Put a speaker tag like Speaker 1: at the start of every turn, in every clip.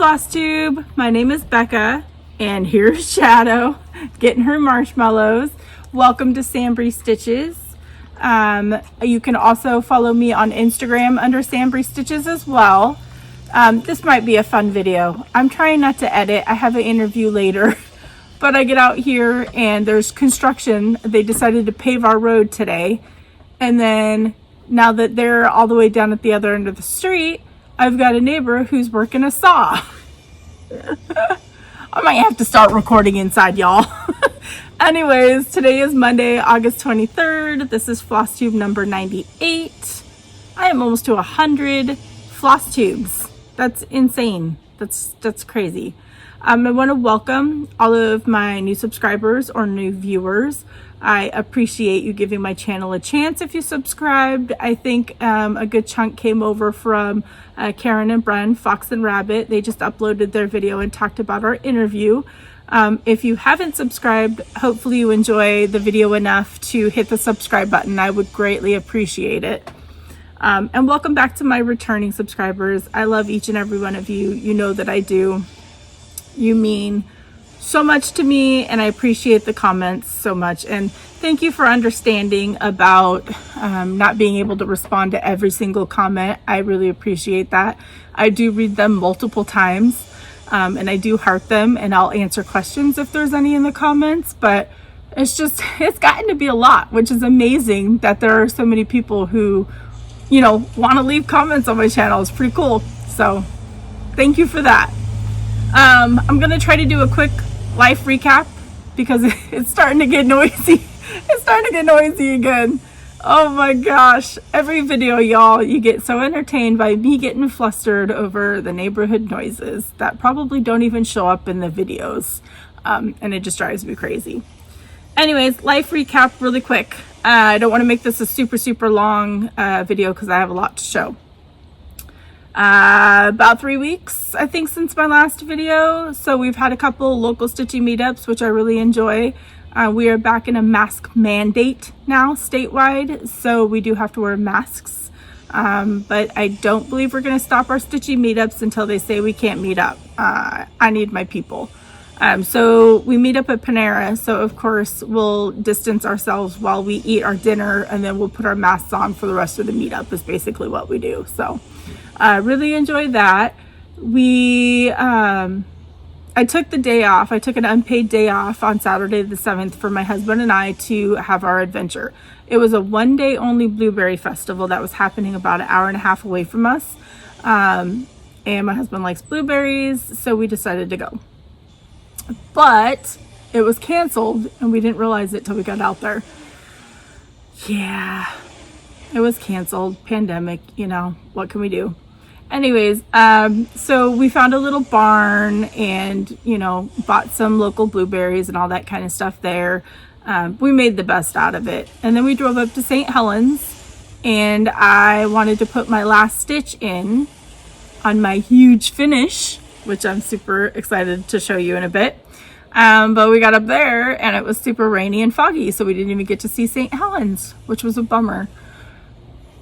Speaker 1: Flosstube. My name is Becca, and here's Shadow getting her marshmallows. Welcome to SamBrie Stitches. You can also follow me on Instagram under SamBrie Stitches as well. This might be a fun video. I'm trying not to edit. I have an interview later, but I get out here and there's construction. They decided to pave our road today. And then now that they're all the way down at the other end of the street, I've got a neighbor who's working a saw. I might have to start recording inside, y'all. Anyways, today is Monday, August 23rd. This is Flosstube number 98. I am almost to 100 floss tubes. That's insane. That's crazy. I want to welcome all of my new subscribers or new viewers. I appreciate you giving my channel a chance if you subscribed. I think a good chunk came over from Karen and Bren, Fox and Rabbit. They just uploaded their video and talked about our interview. If you haven't subscribed, hopefully you enjoy the video enough to hit the subscribe button. I would greatly appreciate it. And welcome back to my returning subscribers. I love each and every one of you. You know that I do. You mean so much to me, and I appreciate the comments so much. And thank you for understanding about not being able to respond to every single comment. I really appreciate that. I do read them multiple times, and I do heart them, and I'll answer questions if there's any in the comments. But it's gotten to be a lot, which is amazing that there are so many people who, you know, want to leave comments on my channel. It's pretty cool. So thank you for that. I'm gonna try to do a quick life recap because it's starting to get noisy. It's starting to get noisy again. Oh my gosh. Every video, y'all, you get so entertained by me getting flustered over the neighborhood noises that probably don't even show up in the videos. And it just drives me crazy. Anyways, life recap really quick. I don't want to make this a super long video because I have a lot to show. About 3 weeks, I think, since my last video. So we've had a couple local stitching meetups, which I really enjoy. We are back in a mask mandate now statewide, so we do have to wear masks. But I don't believe we're going to stop our stitching meetups until they say we can't meet up. I need my people. So we meet up at Panera. So of course we'll distance ourselves while we eat our dinner, and then we'll put our masks on for the rest of the meetup is basically what we do. So I really enjoyed that. I took the day off. I took an unpaid day off on Saturday the 7th for my husband and I to have our adventure. It was a one-day only blueberry festival that was happening about an hour and a half away from us. And my husband likes blueberries, so we decided to go. But it was canceled and we didn't realize it till we got out there. Yeah, it was canceled. Pandemic, you know, what can we do? Anyways, so we found a little barn and, you know, bought some local blueberries and all that kind of stuff there. We made the best out of it. And then we drove up to St. Helens, and I wanted to put my last stitch in on my huge finish, which I'm super excited to show you in a bit. But we got up there and it was super rainy and foggy, so we didn't even get to see St. Helens, which was a bummer.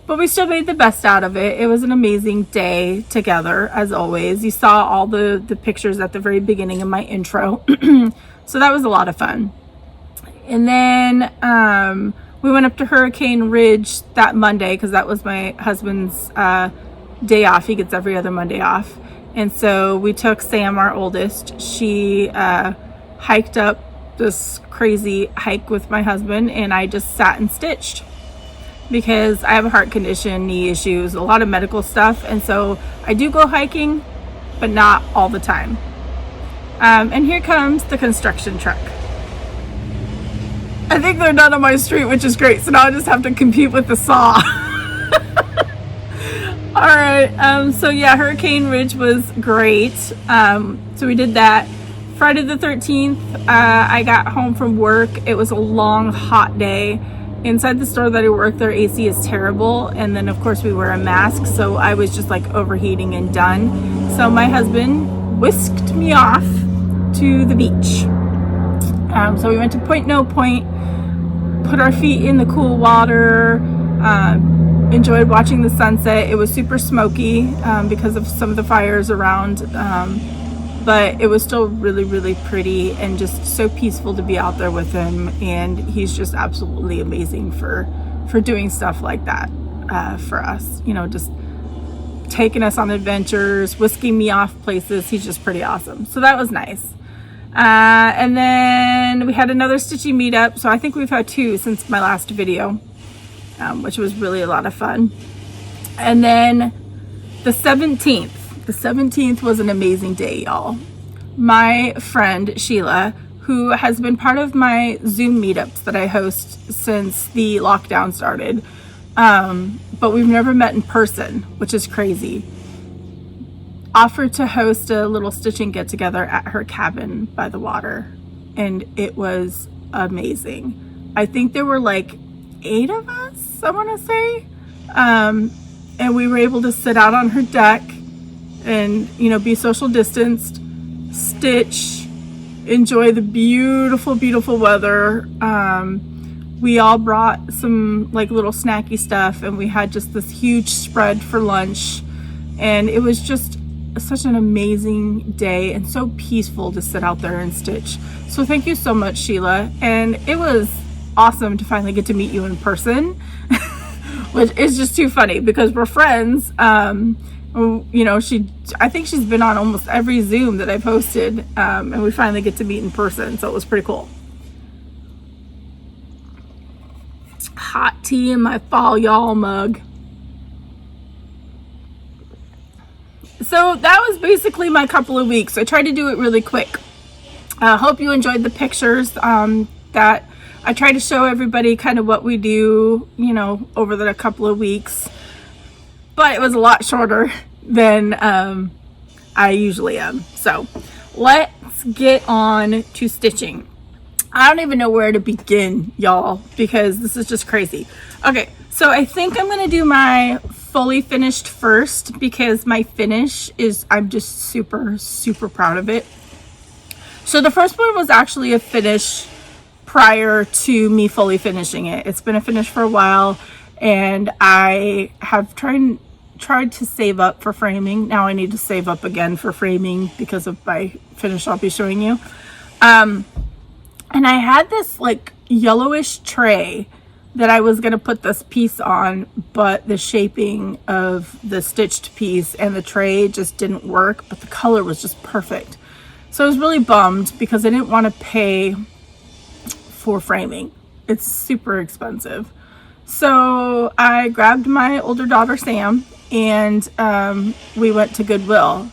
Speaker 1: But we still made the best out of it. It was an amazing day together, as always. You saw all the pictures at the very beginning of my intro. So that was a lot of fun. And then we went up to Hurricane Ridge that Monday because that was my husband's day off. He gets every other Monday off. And so we took Sam, our oldest. She hiked up this crazy hike with my husband, and I just sat and stitched because I have a heart condition, knee issues, a lot of medical stuff. And so I do go hiking, but not all the time. And here comes the construction truck. I think they're done on my street, which is great. So now I just have to compete with the saw. All right. So yeah, Hurricane Ridge was great. So we did that. Friday the 13th, I got home from work. It was a long, hot day. Inside the store that I work, their AC is terrible. And then of course we wear a mask. So I was just like overheating and done. So my husband whisked me off to the beach. So we went to Point No Point, put our feet in the cool water, enjoyed watching the sunset. It was super smoky because of some of the fires around. But it was still really pretty and just so peaceful to be out there with him. And he's just absolutely amazing for doing stuff like that for us. You know, just taking us on adventures, whisking me off places. He's just pretty awesome. So that was nice. And then we had another stitching meetup. So I think we've had 2 since my last video, which was really a lot of fun. And then the 17th. The 17th was an amazing day, y'all. My friend Sheila, who has been part of my Zoom meetups that I host since the lockdown started, but we've never met in person, which is crazy. offered to host a little stitching get together at her cabin by the water, and it was amazing. I think there were like 8 of us, I want to say, and we were able to sit out on her deck and, you know, be social distanced, stitch, enjoy the beautiful, beautiful weather. We all brought some like little snacky stuff, and we had just this huge spread for lunch, and it was just such an amazing day and so peaceful to sit out there and stitch. So thank you so much, Sheila, and it was awesome to finally get to meet you in person, which is just too funny because we're friends. You know, I think she's been on almost every Zoom that I've hosted, and we finally get to meet in person, so it was pretty cool. Hot tea in my fall y'all mug. So that was basically my couple of weeks. I tried to do it really quick. I hope you enjoyed the pictures that I try to show everybody kind of what we do, you know, over the couple of weeks. But it was a lot shorter than I usually am. So let's get on to stitching. I don't even know where to begin, y'all, because this is just crazy. Okay, so I think I'm going to do my fully finished first because my finish is, I'm just super, super proud of it. So the first one was actually a finish prior to me fully finishing it. It's been a finish for a while, and I have tried to save up for framing. Now I need to save up again for framing because of my finish I'll be showing you. And I had this like yellowish tray that I was going to put this piece on, but the shaping of the stitched piece and the tray just didn't work, but the color was just perfect. So I was really bummed because I didn't want to pay for framing. It's super expensive. So I grabbed my older daughter, Sam, and we went to Goodwill,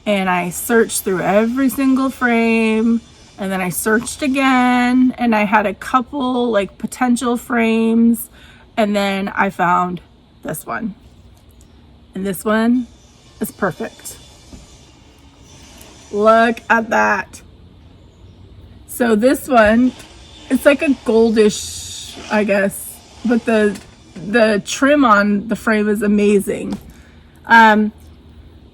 Speaker 1: and I searched through every single frame. And then I searched again, and I had a couple like potential frames, and then I found this one. And this one is perfect. Look at that. So this one, it's like a goldish, I guess, but the trim on the frame is amazing.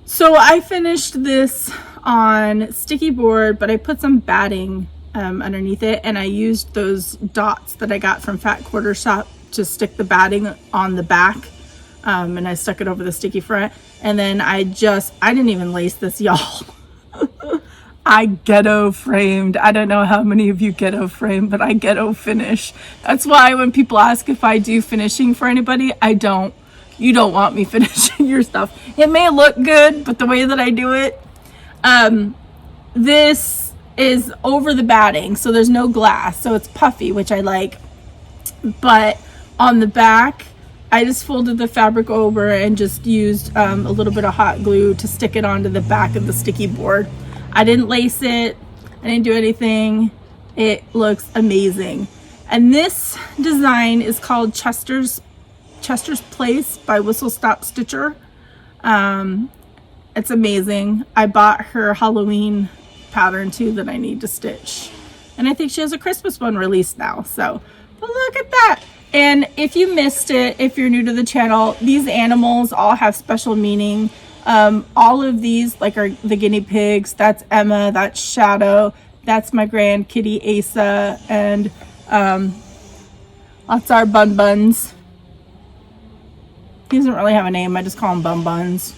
Speaker 1: So I finished this on sticky board, but I put some batting underneath it, and I used those dots that I got from Fat Quarter Shop to stick the batting on the back, and I stuck it over the sticky front, and then I didn't even lace this, y'all. I ghetto framed. I don't know how many of you ghetto frame, but I ghetto finish. That's why when people ask if I do finishing for anybody, I don't. You don't want me finishing your stuff. It may look good, but the way that I do it, this is over the batting, so there's no glass, so it's puffy, which I like. But on the back, I just folded the fabric over and just used a little bit of hot glue to stick it onto the back of the sticky board. I didn't lace it. I didn't do anything. It looks amazing. And this design is called Chester's Place by Whistlestop Stitcher. It's amazing. I bought her Halloween pattern too that I need to stitch, and I think she has a Christmas one released now, so but look at that. And if you missed it, if you're new to the channel, these animals all have special meaning. All of these like are the guinea pigs. That's Emma, that's Shadow, that's my grand kitty Asa, and that's our Bun Buns. He doesn't really have a name, I just call him Bun Buns.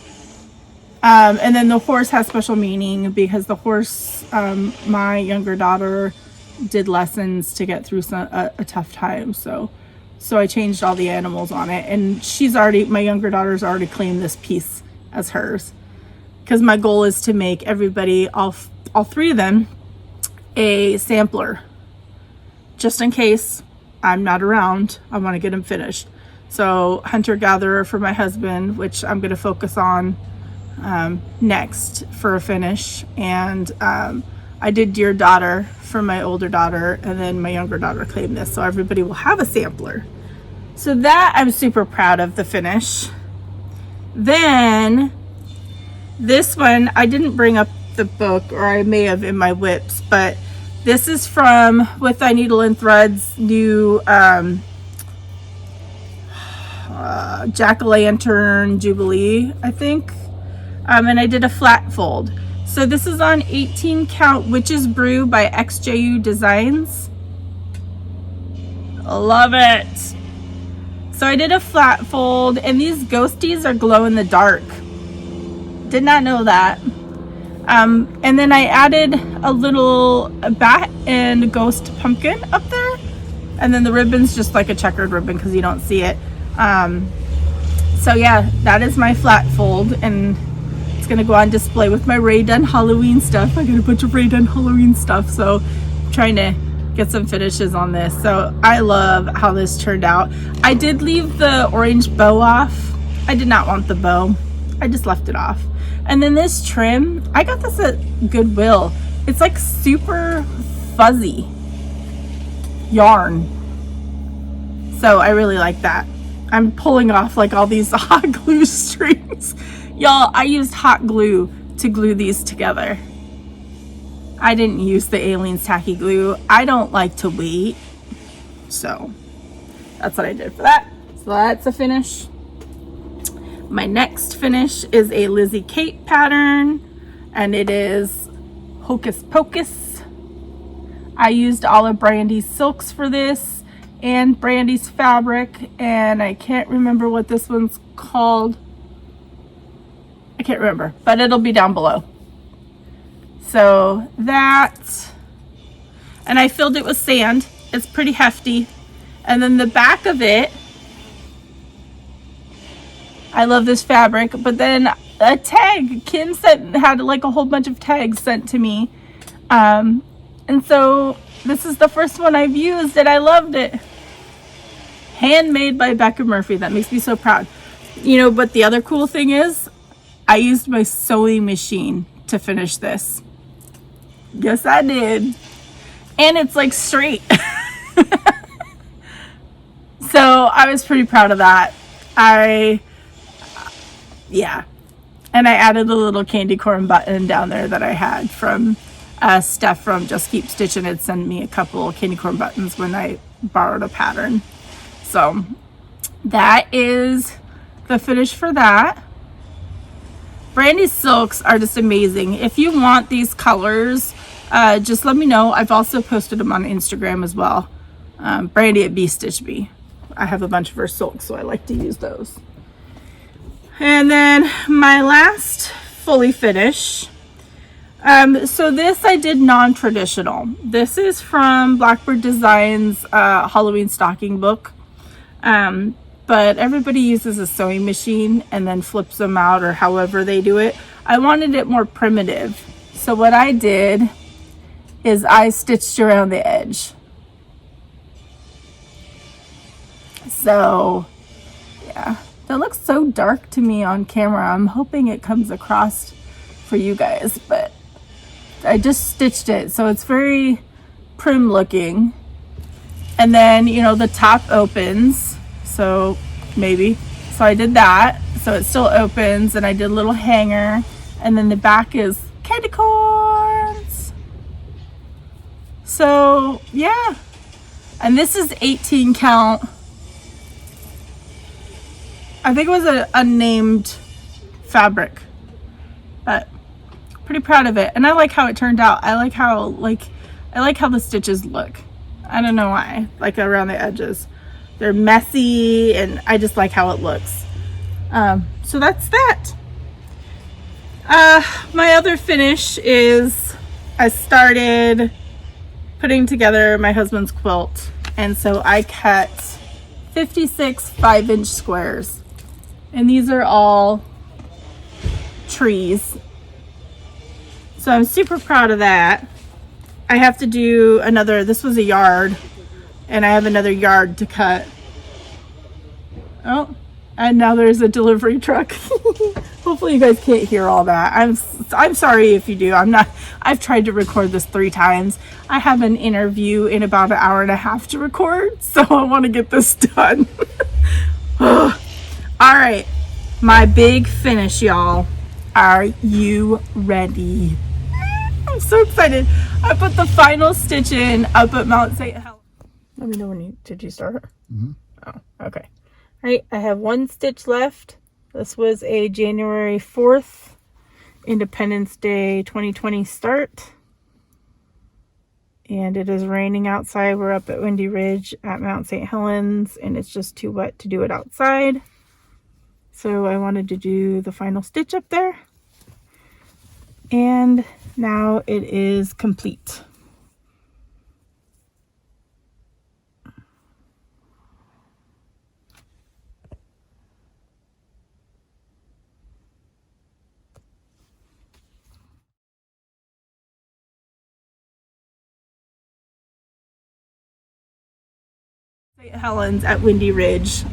Speaker 1: And then the horse has special meaning because the horse, my younger daughter did lessons to get through a tough time. So I changed all the animals on it, and my younger daughter's already claimed this piece as hers, because my goal is to make everybody, all 3 of them, a sampler, just in case I'm not around. I want to get them finished. So hunter-gatherer for my husband, which I'm going to focus on next for a finish, and I did dear daughter for my older daughter, and then my younger daughter claimed this, so everybody will have a sampler. So that I'm super proud of the finish. Then This one, I didn't bring up the book, or I may have in my whips, but this is from With Thy Needle and Thread's new Jack O Lattern Jubilee, I think. And I did a flat fold. So this is on 18 count Witch's Brew by XJudeDesign. Love it. So I did a flat fold, and these ghosties are glow in the dark. Did not know that. And then I added a little bat and ghost pumpkin up there. And then the ribbon's just like a checkered ribbon because you don't see it. So yeah, that is my flat fold, and it's gonna go on display with my Rae Dunn Halloween stuff. I got a bunch of Rae Dunn Halloween stuff, so I'm trying to get some finishes on this. So I love how this turned out. I did leave the orange bow off. I did not want the bow. I just left it off. And then this trim, I got this at Goodwill. It's like super fuzzy yarn. So I really like that. I'm pulling off like all these hot glue strings. Y'all, I used hot glue to glue these together. I didn't use the Aleene's tacky glue. I don't like to wait. So that's what I did for that. So that's a finish. My next finish is a Lizzie Kate pattern, and it is Hocus Pocus. I used all of Brandy's silks for this and Brandy's fabric, and I can't remember what this one's called. I can't remember, but it'll be down below. So that, and I filled it with sand. It's pretty hefty. And then the back of it, I love this fabric, but then a tag, Kim had like a whole bunch of tags sent to me. And so this is the first one I've used, and I loved it. Handmade by Becca Murphy. That makes me so proud. You know, but the other cool thing is I used my sewing machine to finish this. Yes, I did. And it's like straight. So I was pretty proud of that. Yeah. And I added a little candy corn button down there that I had from Steph from Just Keep Stitching. Had sent me a couple candy corn buttons when I borrowed a pattern. So that is the finish for that. Brandy's silks are just amazing. If you want these colors, just let me know. I've also posted them on Instagram as well. Brandy at BeStitchMe. I have a bunch of her silks, so I like to use those. And then my last fully finish. So this I did non-traditional. This is from Blackbird Designs Halloween stocking book. But everybody uses a sewing machine and then flips them out, or however they do it. I wanted it more primitive. So what I did is I stitched around the edge. So yeah, that looks so dark to me on camera. I'm hoping it comes across for you guys, but I just stitched it. So it's very prim looking. And then, you know, the top opens. So maybe, so I did that. So it still opens, and I did a little hanger, and then the back is candy corns. So yeah, and this is 18 count. I think it was an unnamed fabric, but pretty proud of it. And I like how it turned out. I like how the stitches look. I don't know why, like around the edges. They're messy, and I just like how it looks. So that's that. My other finish is I started putting together my husband's quilt. And so I cut 56 5-inch squares. And these are all trees. So I'm super proud of that. I have to do another, this was a yard, and I have another yard to cut. Oh, and now there's a delivery truck. Hopefully you guys can't hear all that. I'm sorry if you do. I've tried to record this 3 times. I have an interview in about an hour and a half to record, so I want to get this done. All right, my big finish, y'all. Are you ready? I'm so excited. I put the final stitch in up at Mount St. Helens. Let me know when did you start?
Speaker 2: Mm-hmm.
Speaker 1: Oh, okay. All right, I have one stitch left. This was a January 4th, Independence Day 2020 start. And it is raining outside. We're up at Windy Ridge at Mount St. Helens, and it's just too wet to do it outside. So I wanted to do the final stitch up there. And now it is complete. St. Helens at Windy Ridge.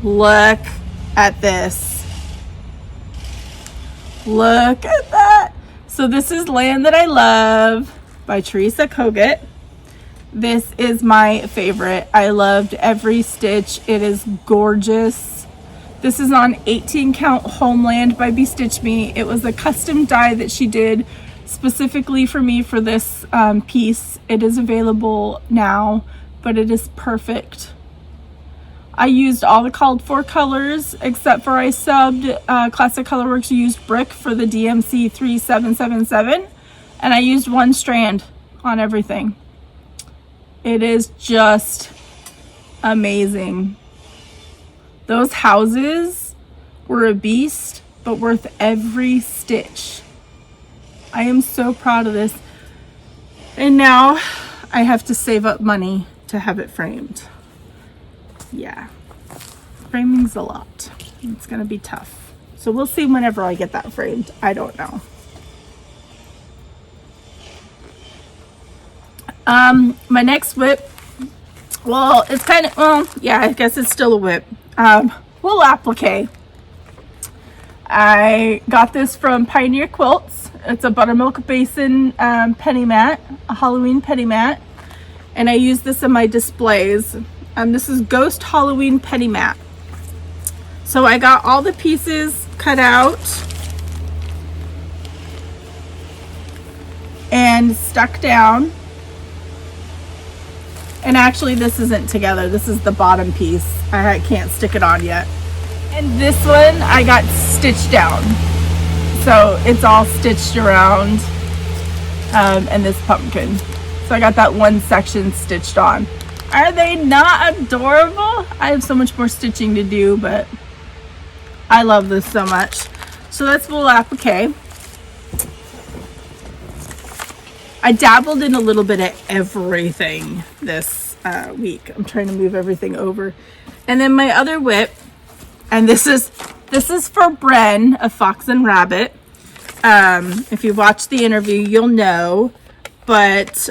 Speaker 1: Look at this. Look at that. So this is Land That I Love by Teresa Kogut. This is my favorite. I loved every stitch. It is gorgeous. This is on 18 count Homeland by BeStitchMe. It was a custom die that she did specifically for me for this piece. It is available now, but it is perfect. I used all the called for colors except for I subbed Classic Colorworks used brick for the DMC 3777, and I used one strand on everything. It is just amazing. Those houses were a beast, but worth every stitch. I am so proud of this. And now I have to save up money to have it framed. Yeah, framing's a lot. It's gonna be tough. So we'll see whenever I get that framed. I don't know. My next whip, well, it's kind of, well, yeah, I guess it's still a whip. Wool applique. I got this from Pioneer Quilts. It's a buttermilk basin penny mat, a Halloween penny mat, and I use this in my displays. This is Ghost Halloween penny mat. So I got all the pieces cut out and stuck down. And actually this isn't together. This is the bottom piece. I can't stick it on yet. And this one I got stitched down. So it's all stitched around and this pumpkin. So I got that one section stitched on. Are they not adorable? I have so much more stitching to do, but I love this so much. So that's wool applique. I dabbled in a little bit of everything this week. I'm trying to move everything over. And then my other whip, and this is for Bren of Fox and Rabbit. If you watched the interview, you'll know. But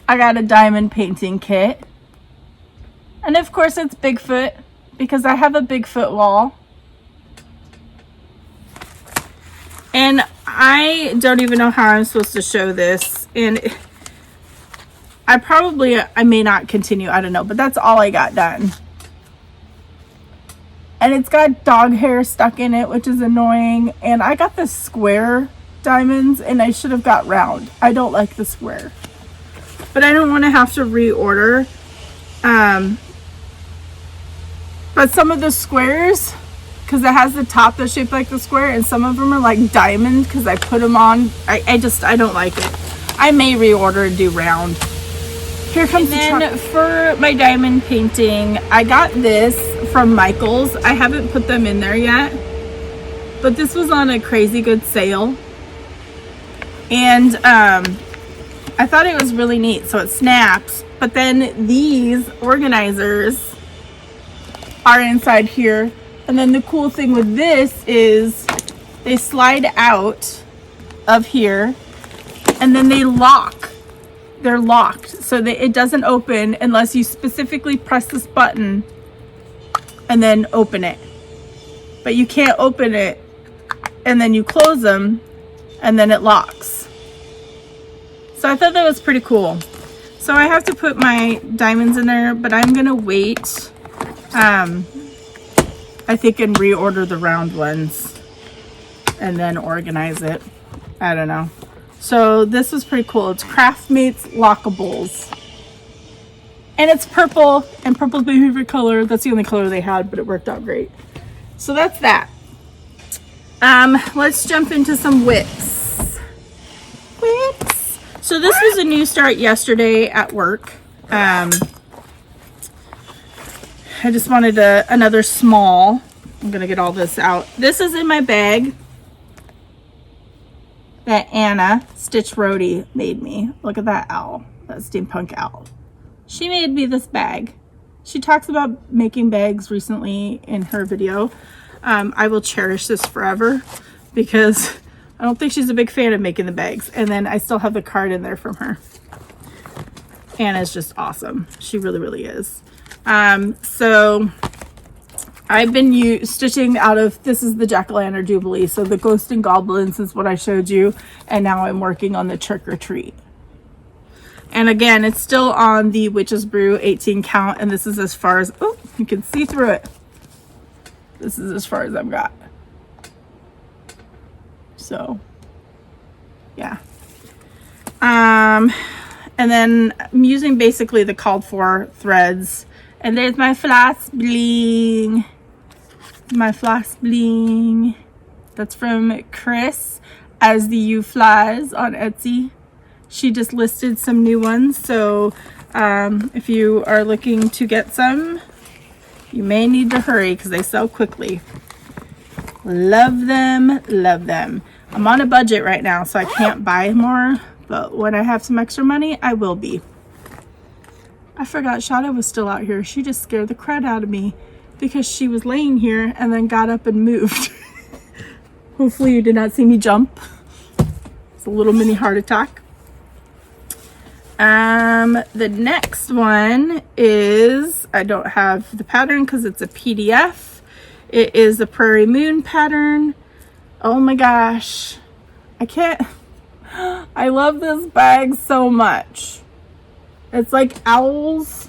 Speaker 1: I got a diamond painting kit. And of course it's Bigfoot, because I have a Bigfoot wall. And I don't even know how I'm supposed to show this. And I may not continue, I don't know, but that's all I got done. And it's got dog hair stuck in it, which is annoying. And I got the square diamonds and I should have got round. I don't like the square. But I don't want to have to reorder. But some of the squares, because it has the top that's shaped like the square, and some of them are like diamond because I put them on. I don't like it. I may reorder and do round. Here comes the truck. And for my diamond painting, I got this from Michael's. I haven't put them in there yet, but this was on a crazy good sale. And I thought it was really neat. So it snaps, but then these organizers are inside here. And then the cool thing with this is they slide out of here and then they lock. They're locked, so that it doesn't open unless you specifically press this button and then open it. But you can't open it and then you close them and then it locks. So I thought that was pretty cool. So I have to put my diamonds in there, but I'm gonna wait, I think, and reorder the round ones. and then organize it. I don't know. So this was pretty cool. It's Craftmates Lockables. And it's purple, and purple's my favorite color. That's the only color they had, but it worked out great. So that's that. Let's jump into some whips. Whips. So this was a new start yesterday at work. I just wanted another small. I'm gonna get all this out. This is in my bag that Anna Stitch Roadie made me. Look at that owl, that steampunk owl. She made me this bag. She talks about making bags recently in her video. I will cherish this forever because I don't think she's a big fan of making the bags. And then I still have the card in there from her. Anna's just awesome. She really, really is. So I've been stitching out of, this is the Jack O Lattern Jubilee. So the Ghost and Goblins is what I showed you. And now I'm working on the Trick or Treat. And again, it's still on the Witch's Brew 18 count. And this is as far as, oh, you can see through it. This is as far as I've got. So, yeah. And then I'm using basically the called for threads. And there's my floss bling. My floss bling. That's from Chris as the Yoo Flies on Etsy. She just listed some new ones. So if you are looking to get some, you may need to hurry because they sell quickly. Love them, love them. I'm on a budget right now, so I can't buy more. But when I have some extra money, I will be. I forgot Shadow was still out here. She just scared the crud out of me because she was laying here and then got up and moved. Hopefully you did not see me jump. It's a little mini heart attack. The next one is, I don't have the pattern because it's a PDF. It is the Prairie Moon pattern. Oh my gosh. I can't. I love this bag so much. It's like owls.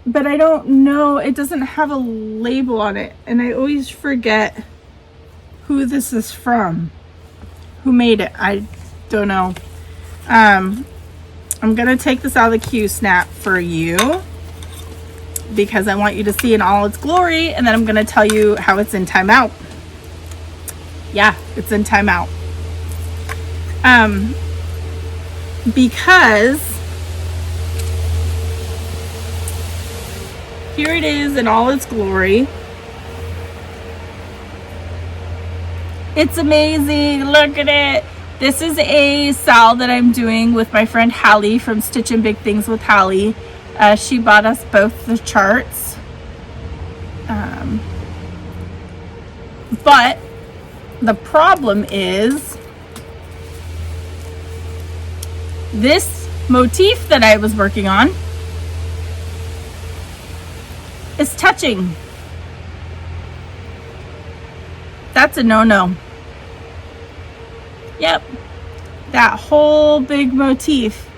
Speaker 1: But I don't know. It doesn't have a label on it. And I always forget who this is from. Who made it? I don't know. I'm going to take this out of the Q snap for you because I want you to see in all its glory, and then I'm going to tell you how it's in timeout. Yeah, it's in timeout. Because here it is in all its glory. It's amazing. Look at it. This is a sal that I'm doing with my friend Hallie from Stitching Big Things with Hallie. She bought us both the charts. But the problem is this motif that I was working on is touching. That's a no-no. Yep, that whole big motif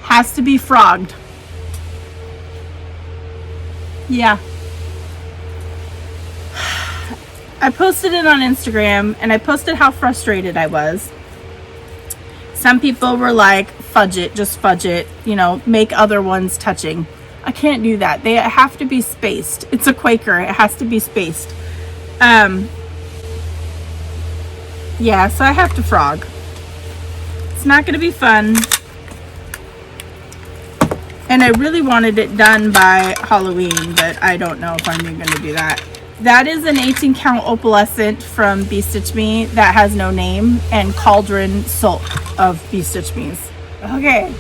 Speaker 1: has to be frogged. Yeah. I posted it on Instagram and I posted how frustrated I was. Some people were like, fudge it, just fudge it, you know, make other ones touching. I can't do that. They have to be spaced. It's a Quaker, it has to be spaced. Yeah, so I have to frog. It's not going to be fun. And I really wanted it done by Halloween, but I don't know if I'm even going to do that. That is an 18 count opalescent from BeStitchMe that has no name, and Cauldron Sulk of BeStitchMe's. Okay,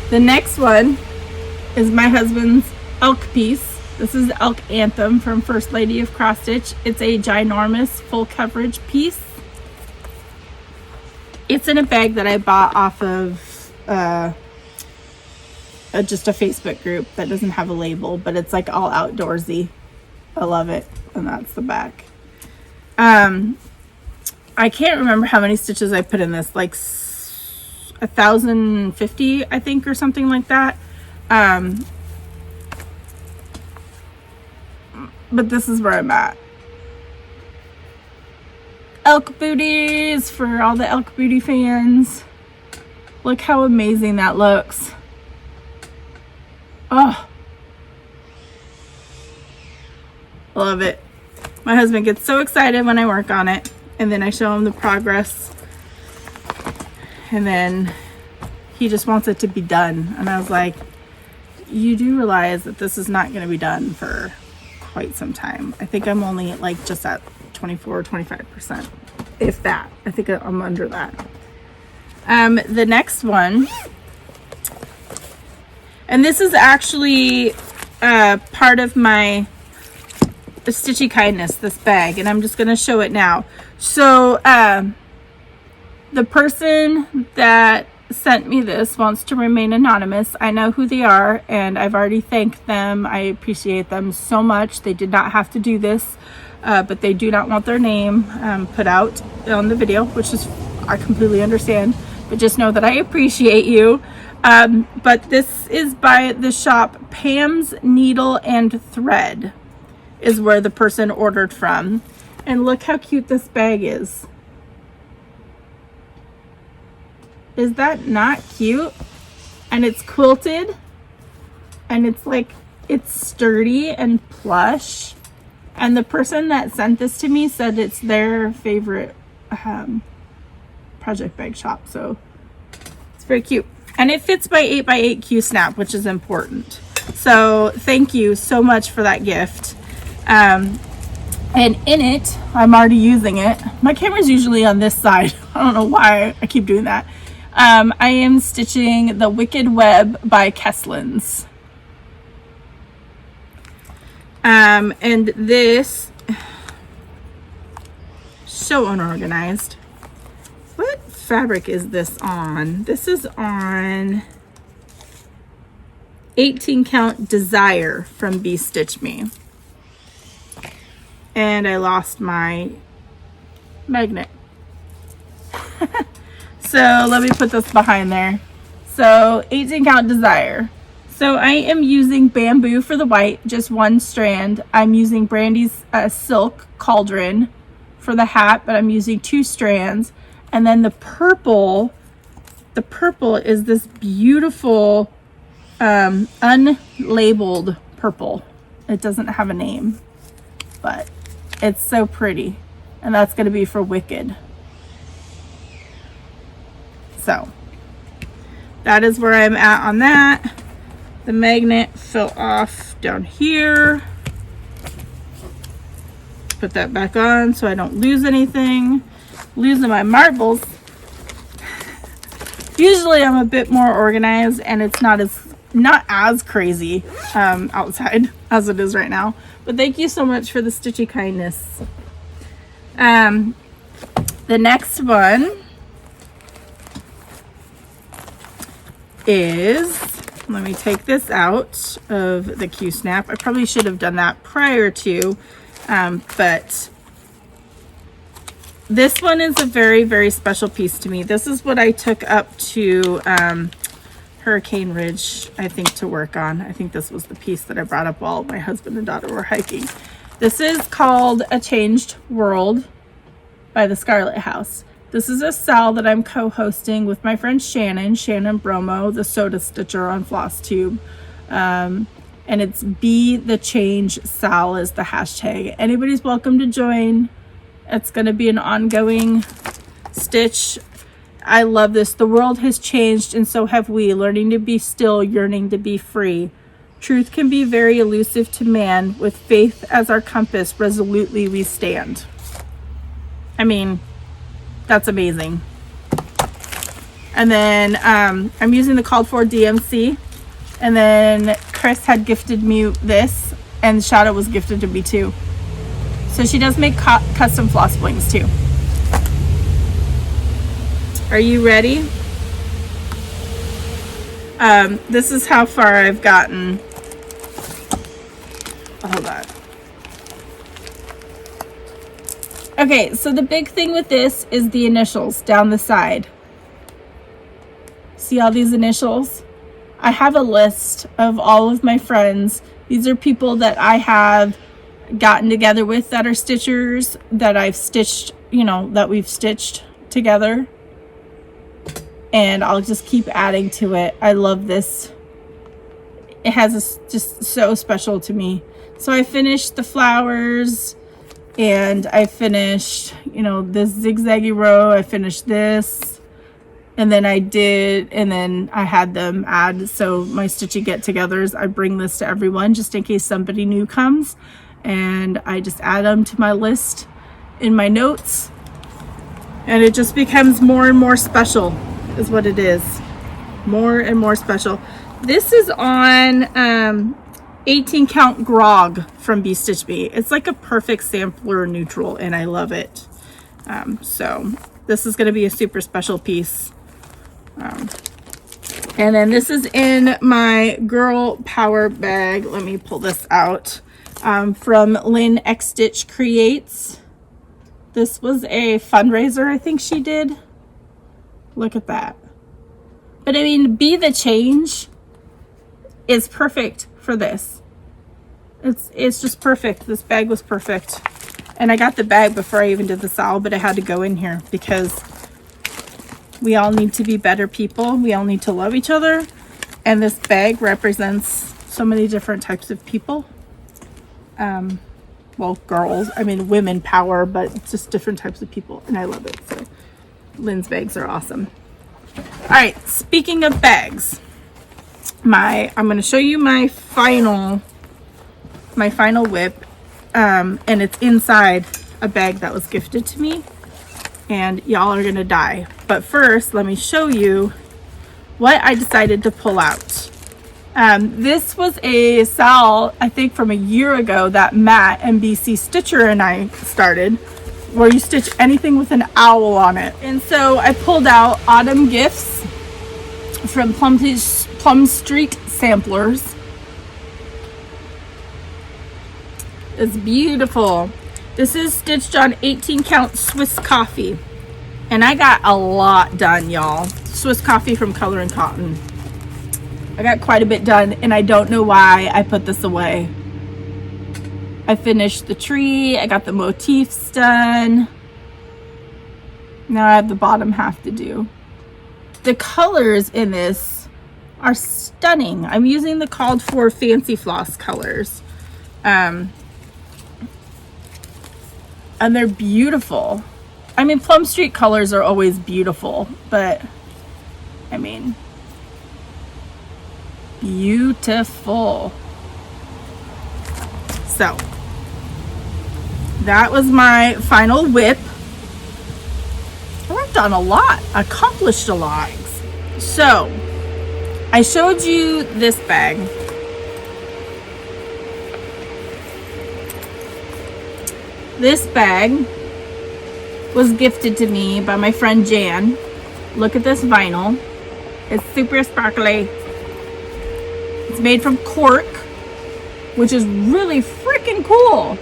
Speaker 1: the next one is my husband's elk piece. This is the Elk Anthem from First Lady of Cross Stitch. It's a ginormous full coverage piece. It's in a bag that I bought off of just a Facebook group that doesn't have a label, but it's like all outdoorsy. I love it. And that's the back. I can't remember how many stitches I put in this, like 1,050, I think, or something like that. But this is where I'm at. elk booties for all the elk booty fans. Look how amazing that looks. Oh, love it. My husband gets so excited when I work on it, and then I show him the progress, and then he just wants it to be done. And I was like, you do realize that this is not going to be done for quite some time. I think I'm only like just at 24 or 25%, if that. I think I'm under that. The next one, and this is actually part of my Stitchy Kindness, this bag, and I'm just going to show it now. So the person that sent me this wants to remain anonymous. I know who they are, and I've already thanked them. I appreciate them so much. They did not have to do this, but they do not want their name put out on the video, which is, I completely understand, but just know that I appreciate you. But this is by the shop Pamsneedleandthread is where the person ordered from. And look how cute this bag is. Is that not cute? And it's quilted, and it's like, it's sturdy and plush. And the person that sent this to me said it's their favorite project bag shop. So it's very cute. And it fits by 8x8 Q snap, which is important. So thank you so much for that gift. And in it, I'm already using it. My camera's usually on this side. I don't know why I keep doing that. I am stitching the Wicked Web by Kesslins. And this, so unorganized. What fabric is this on? This is on 18 count Desire from BeStitchMe. And I lost my magnet. So let me put this behind there. So 18 count Desire. So I am using bamboo for the white, just one strand. I'm using Brandy's silk cauldron for the hat, but I'm using 2 strands. And then the purple is this beautiful unlabeled purple. It doesn't have a name, but it's so pretty. And that's going to be for Wicked. So that is where I'm at on that. The magnet fell off down here. Put that back on so I don't lose anything. Losing my marbles. Usually I'm a bit more organized, and it's not as crazy outside as it is right now. But thank you so much for the Stitchy Kindness. The next one is, let me take this out of the Q snap. I probably should have done that prior to, but this one is a very, very special piece to me. This is what I took up to Hurricane Ridge, I think, to work on. I think this was the piece that I brought up while my husband and daughter were hiking. This is called A Changed World by the Scarlet House. This is a sal that I'm co-hosting with my friend Shannon Bromo, the soda stitcher on Flosstube. And it's Be the Change Sal is the hashtag. Anybody's welcome to join. It's going to be an ongoing stitch. I love this. The world has changed, and so have we. Learning to be still, yearning to be free. Truth can be very elusive to man. With faith as our compass, resolutely we stand. I mean, that's amazing. And then I'm using the called for DMC. And then Chris had gifted me this, and Shadow was gifted to me too. So she does make custom floss blings too. Are you ready? This is how far I've gotten. Hold on. Okay, so the big thing with this is the initials down the side. See all these initials? I have a list of all of my friends. These are people that I have gotten together with that are stitchers, that I've stitched, you know, that we've stitched together. And I'll just keep adding to it. I love this. It has just so special to me. So I finished the flowers, and I finished, you know, this zigzaggy row. I finished this, and then I had them add. So my stitchy get-togethers, I bring this to everyone just in case somebody new comes, and I just add them to my list in my notes, and it just becomes more and more special, is what it is. More and more special. This is on 18 count grog from BeStitchMe. It's like a perfect sampler neutral, and I love it. So this is going to be a super special piece. And then this is in my girl power bag. Let me pull this out. From Lynnxstitchcreates. This was a fundraiser I think she did. Look at that. But I mean, Be the Change is perfect for this. It's just perfect. This bag was perfect. And I got the bag before I even did the SAL, but I had to go in here because we all need to be better people. We all need to love each other. And this bag represents so many different types of people. Well, girls, I mean, women power, but it's just different types of people. And I love it. So Lynn's bags are awesome. All right, speaking of bags, I'm going to show you my final whip, and it's inside a bag that was gifted to me, and y'all are going to die. But first, let me show you what I decided to pull out. This was a SAL, I think from a year ago, that Matt, MBC Stitcher, and I started, where you stitch anything with an owl on it. And so I pulled out Autumn Gifts from Plum Street Samplers. It's beautiful. This is stitched on 18 count Swiss coffee. And I got a lot done, y'all. Swiss coffee from Color and Cotton. I got quite a bit done, and I don't know why I put this away. I finished the tree. I got the motifs done. Now I have the bottom half to do. The colors in this are stunning. I'm using the called for Fancy Floss colors. And they're beautiful. I mean, Plum Street colors are always beautiful, but I mean, beautiful. So that was my final whip. I worked on a lot, accomplished a lot. So I showed you this bag. This bag was gifted to me by my friend Jan. Look at this vinyl. It's super sparkly. It's made from cork, which is really freaking cool.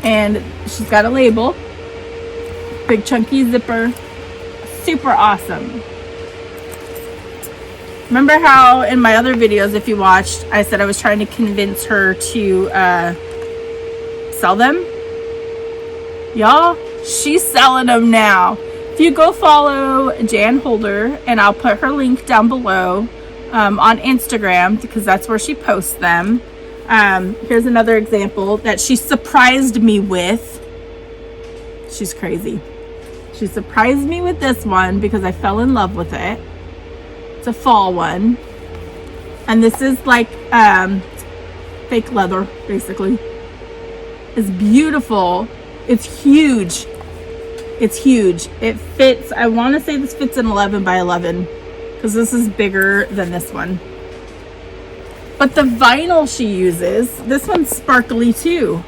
Speaker 1: And she's got a label. Big chunky zipper. Super awesome. Remember how in my other videos, if you watched, I said I was trying to convince her to sell them? Y'all, she's selling them now. If you go follow Jan Holder, and I'll put her link down below on Instagram, because that's where she posts them. Here's another example that she surprised me with. She's crazy. She surprised me with this one because I fell in love with it. It's a fall one. And this is like fake leather, basically. It's beautiful. It's huge. It's huge. It fits, I want to say this fits an 11 by 11 because this is bigger than this one. But the vinyl she uses, this one's sparkly too.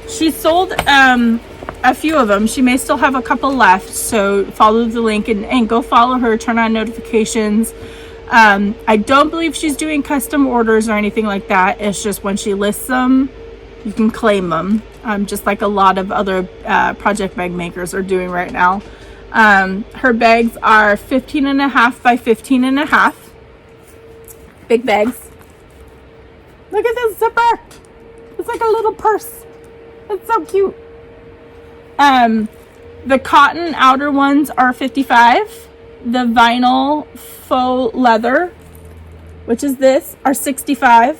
Speaker 1: She sold a few of them. She may still have a couple left, so follow the link and go follow her, turn on notifications. I don't believe she's doing custom orders or anything like that. It's just when she lists them, you can claim them, just like a lot of other project bag makers are doing right now. Her bags are 15.5 by 15.5. Big bags. Look at this zipper. It's like a little purse. It's so cute. The cotton outer ones are $55. The vinyl faux leather, which is this, are $65.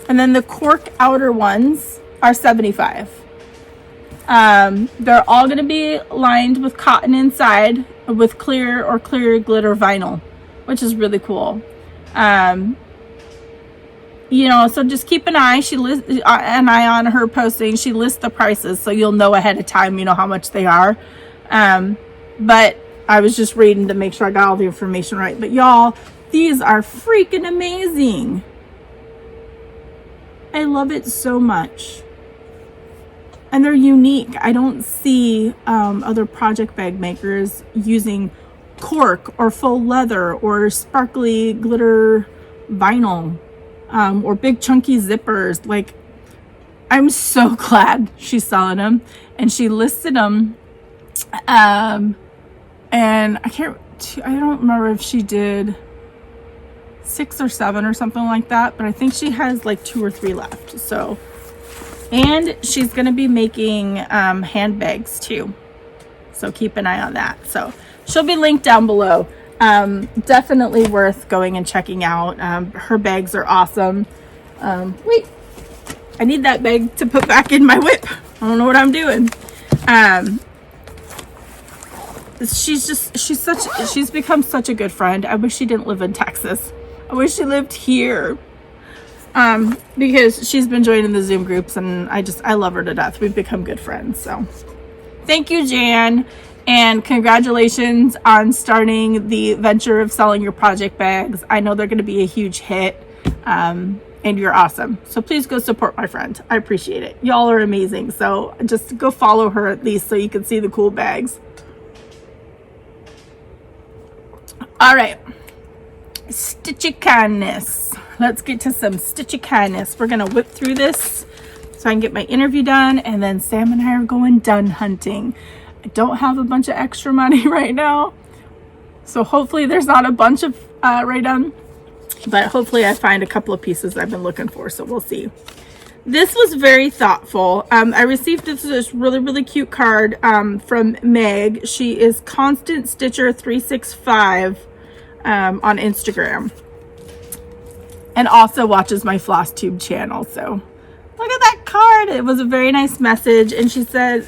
Speaker 1: And then the cork outer ones are $75. They're all going to be lined with cotton inside with clear or clear glitter vinyl, which is really cool. You know, so just keep an eye. An eye on her posting. She lists the prices, so you'll know ahead of time, you know, how much they are. But I was just reading to make sure I got all the information right. But y'all, these are freaking amazing. I love it so much. And they're unique. I don't see other project bag makers using cork or faux leather or sparkly glitter vinyl or big chunky zippers. Like, I'm so glad she's selling them, and she listed them. And I don't remember if she did 6 or 7 or something like that, but I think she has like 2 or 3 left. So, and she's going to be making handbags too, so keep an eye on that. So she'll be linked down below. Definitely worth going and checking out. Her bags are awesome. Wait, I need that bag to put back in my whip. I don't know what I'm doing. She's become such a good friend. I wish she didn't live in Texas. I wish she lived here. Because she's been joining the Zoom groups, and I love her to death. We've become good friends. So thank you, Jan, and congratulations on starting the venture of selling your project bags. I know they're going to be a huge hit, and you're awesome. So please go support my friend. I appreciate it. Y'all are amazing. So just go follow her at least so you can see the cool bags. All right, stitchy kindness. Let's get to some stitchy kindness. We're gonna whip through this so I can get my interview done, and then Sam and I are going dun hunting. I don't have a bunch of extra money right now, so hopefully there's not a bunch of right done, but hopefully I find a couple of pieces I've been looking for, so we'll see. This was very thoughtful. I received this really cute card from Meg. She is Constant Stitcher 365 on Instagram, and also watches my Flosstube channel. So look at that card. It was a very nice message, and she said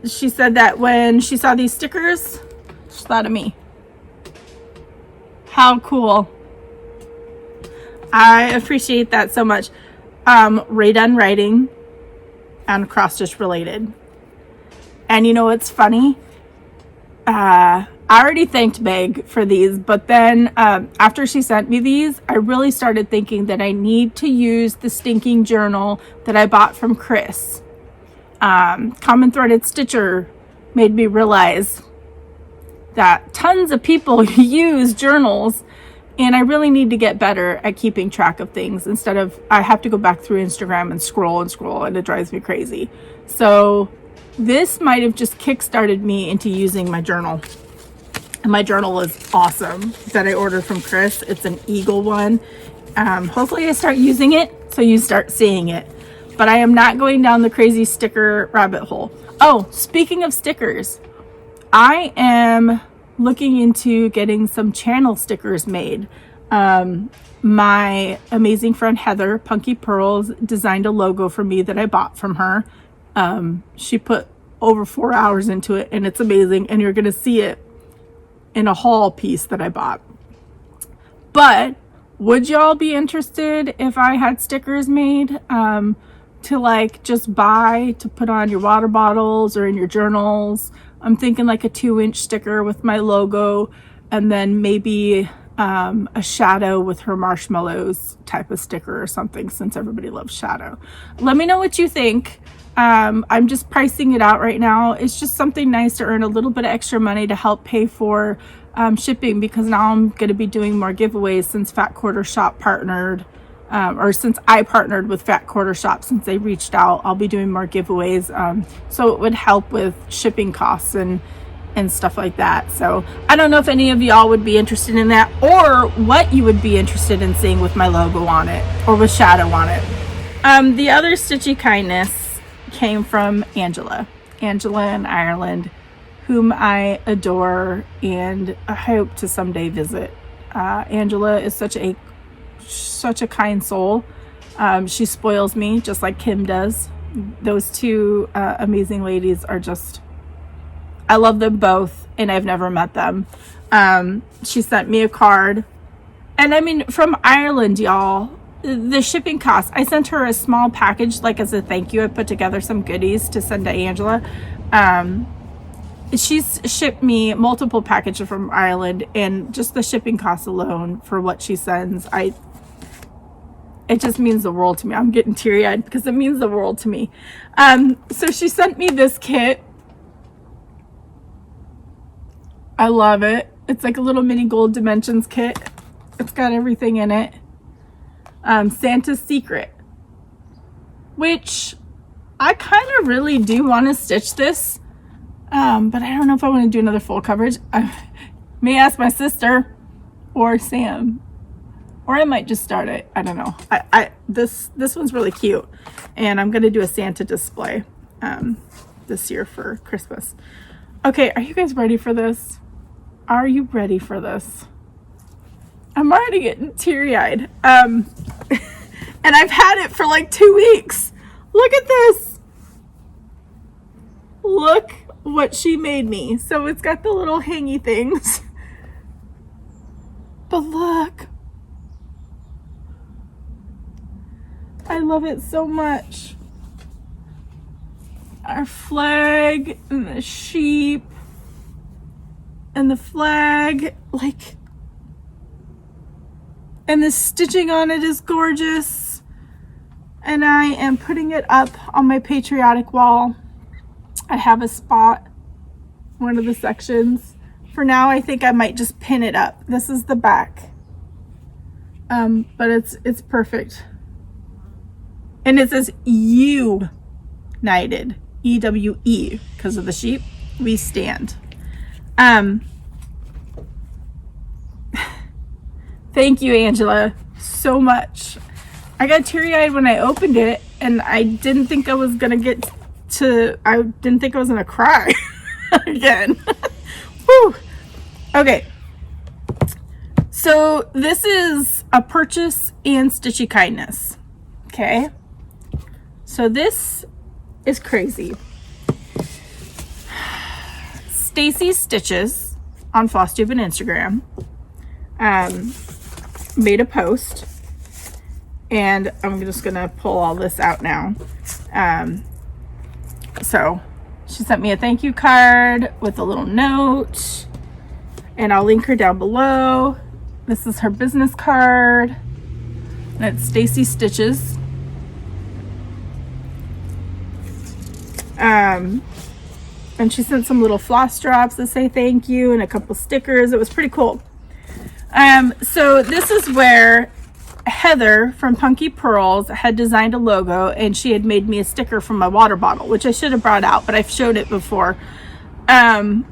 Speaker 1: she said that when she saw these stickers, she thought of me. How cool. I appreciate that so much. Ray Done Writing and cross stitch related. And you know what's funny? I already thanked Meg for these, but then after she sent me these, I really started thinking that I need to use the stinking journal that I bought from Chris. Common Threaded Stitcher made me realize that tons of people use journals, and I really need to get better at keeping track of things instead of I have to go back through Instagram and scroll, and it drives me crazy. So this might have just kickstarted me into using my journal. And my journal is awesome that I ordered from Chris. It's an eagle one. Hopefully I start using it so you start seeing it. But I am not going down the crazy sticker rabbit hole. Oh, speaking of stickers, I am looking into getting some channel stickers made. My amazing friend Heather, Punky Purls, designed a logo for me that I bought from her. She put over 4 hours into it, and it's amazing, and you're gonna see it in a haul piece that I bought. But would y'all be interested if I had stickers made to like just buy to put on your water bottles or in your journals? I'm thinking like a 2-inch sticker with my logo, and then maybe a shadow with her marshmallows type of sticker or something, since everybody loves shadow. Let me know what you think. I'm just pricing it out right now. It's just something nice to earn a little bit of extra money to help pay for shipping, because now I'm going to be doing more giveaways since Fat Quarter Shop partnered, or since I partnered with Fat Quarter Shop, since they reached out. I'll be doing more giveaways, so it would help with shipping costs and and stuff like that. So I don't know if any of y'all would be interested in that, or what you would be interested in seeing with my logo on it or with shadow on it. The other stitchy kindness came from Angela in Ireland, whom I adore and I hope to someday visit. Angela is such a kind soul. She spoils me just like Kim does. Those two amazing ladies are just, I love them both, and I've never met them. She sent me a card, and I mean, from Ireland, y'all, the shipping costs, I sent her a small package, like as a thank you. I put together some goodies to send to Angela. She's shipped me multiple packages from Ireland, and just the shipping costs alone for what she sends, it just means the world to me. I'm getting teary-eyed because it means the world to me. So she sent me this kit. I love it. It's like a little mini gold dimensions kit. It's got everything in it. Santa's Secret, which I kind of really do want to stitch this, but I don't know if I want to do another full coverage. I may ask my sister or Sam, or I might just start it. I don't know. This one's really cute, and I'm gonna do a Santa display this year for Christmas. Okay, are you guys ready for this? Are you ready for this? I'm already getting teary-eyed. And I've had it for like 2 weeks. Look at this. Look what she made me. So it's got the little hangy things. But look. I love it so much. Our flag and the sheep and the flag, like, and the stitching on it is gorgeous. And I am putting it up on my patriotic wall. I have a spot, one of the sections. For now, I think I might just pin it up. This is the back. But it's perfect. And it says United, E-W-E, because of the sheep. We stand. Thank you, Angela, so much. I got teary-eyed when I opened it, and I didn't think I was gonna I didn't think I was gonna cry again. Whew. Okay. So this is a purchase and stitchy kindness. Okay. So this is crazy. Stacie Stitches on Flosstube and Instagram made a post, and I'm just gonna pull all this out now. So she sent me a thank you card with a little note, and I'll link her down below. This is her business card, and it's Stacie Stitches. And she sent some little floss drops that say thank you and a couple stickers. It was pretty cool. So this is where Heather from Punky Purls had designed a logo, and she had made me a sticker from my water bottle, which I should have brought out, but I've showed it before. And